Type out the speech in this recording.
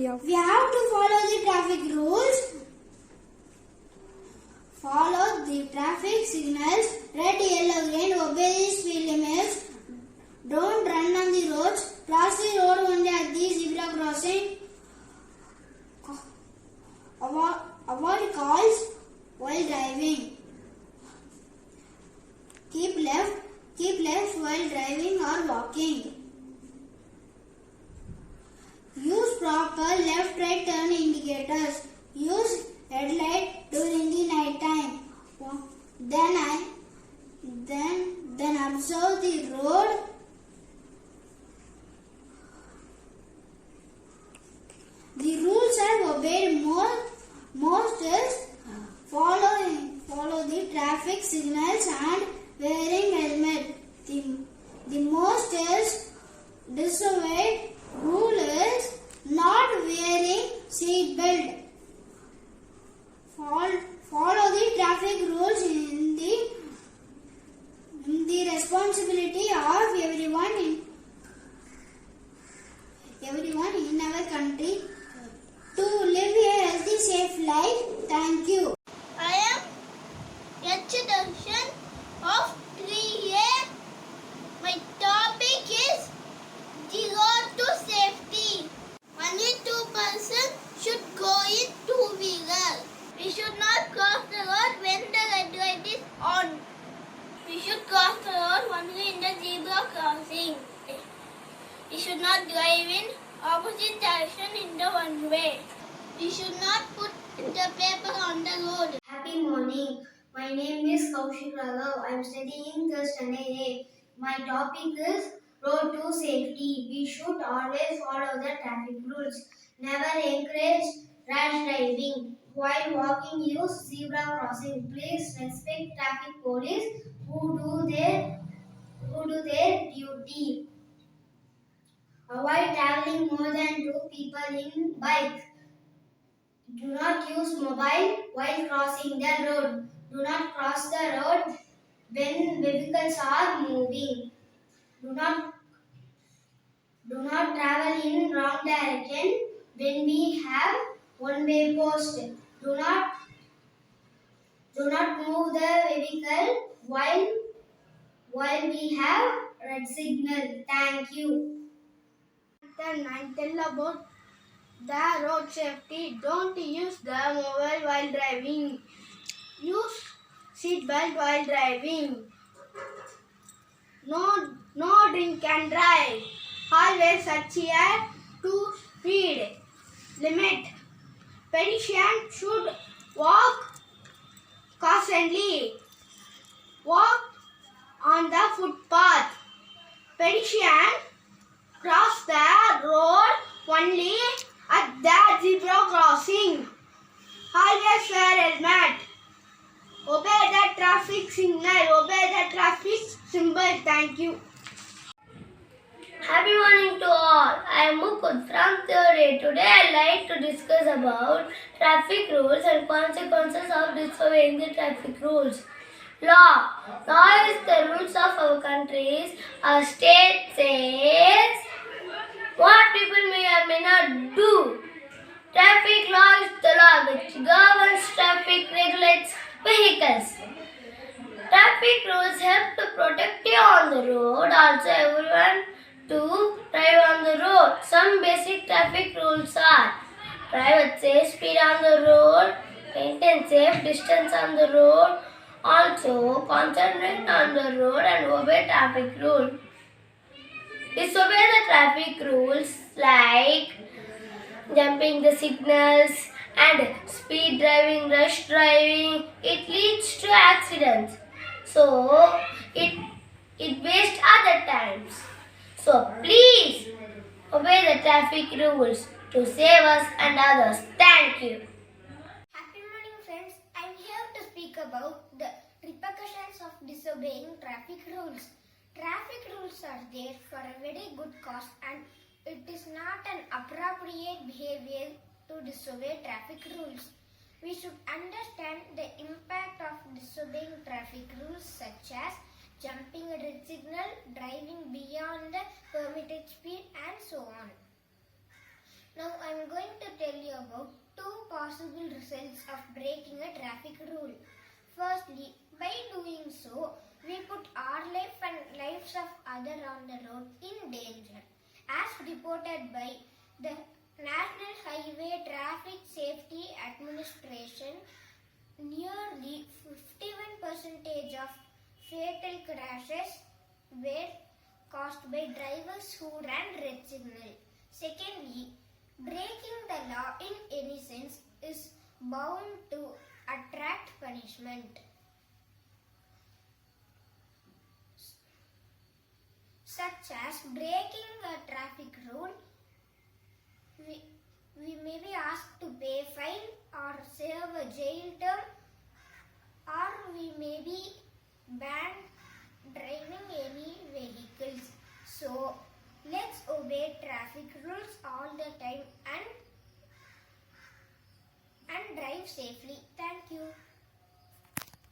We have to follow the traffic rules. Follow the traffic signals. Red, yellow, green. Obey the speed limits. Don't run on the roads. Cross the road only at the zebra crossing. Avoid calls while driving. Keep left while driving or walking. Use proper left-right turn indicators. Use headlight during the night time. Then observe the road. The rules are obeyed most is follow the traffic signals and wearing helmet. The most is disobeyed rule is not wearing seat belt. Follow the traffic rules in the responsibility of everyone in our country to live a healthy, safe life. Thank you. I am H. of 3A. My topic is the road to safety. Only 2 persons should go in two-wheeler. We should not cross the road when the red light is on. We should cross the road only in the zebra crossing. We should not drive in opposite direction in the one way. We should not put the paper on the road. Happy morning. My name is Kaushik Raghav. I am studying the standard A. My topic is road to safety. We should always follow the traffic rules. Never encourage rash driving. While walking, use zebra crossing. Please respect traffic police who do their duty. Avoid traveling more than 2 people in bike. Do not use mobile while crossing the road. Do not cross the road when vehicles are moving. Do not travel in wrong direction when we have one-way post. Do not move the vehicle while we have red signal. Thank you. And tell about the road safety. Don't use the mobile while driving. Use seat belt while driving. No drink and drive. Always adhere to speed limit. Pedestrians should walk cautiously. Walk on the footpath. Pedestrians cross the road only at the zebra crossing. Always wear helmet. Obey the traffic signal. Obey the traffic symbol. Thank you. Happy morning to all. I am Mukund from 3rd A. Today I like to discuss about traffic rules and consequences of disobeying the traffic rules. Law. Law is the rules of our countries. Our state says what people may or may not do. Traffic law is the law which governs traffic, regulates vehicles. Traffic rules help to protect you on the road, also everyone to drive on the road. Some basic traffic rules are: drive at safe speed on the road, maintain safe distance on the road, also concentrate on the road and obey traffic rules. Disobey the traffic rules like jumping the signals and speed driving, rush driving. It leads to accidents. So it wastes other times. So please obey the traffic rules to save us and others. Thank you. Happy morning, friends. I'm here to speak about the repercussions of disobeying traffic rules. Traffic rules are there for a very good cause, and it is not an appropriate behavior to disobey traffic rules. We should understand the impact of disobeying traffic rules such as jumping a red signal, driving beyond the permitted speed, and so on. Now I am going to tell you about two possible results of breaking a traffic rule. Firstly, by doing so, we put our life and lives of others on the road in danger. As reported by the National Highway Traffic Safety Administration, nearly 51% of fatal crashes were caused by drivers who ran red signal. Secondly, breaking the law in any sense is bound to attract punishment, such as breaking a traffic rule. We may be asked to pay fine or serve a jail term, or we may be banned driving any vehicles. So let's obey traffic rules all the time and drive safely. Thank you.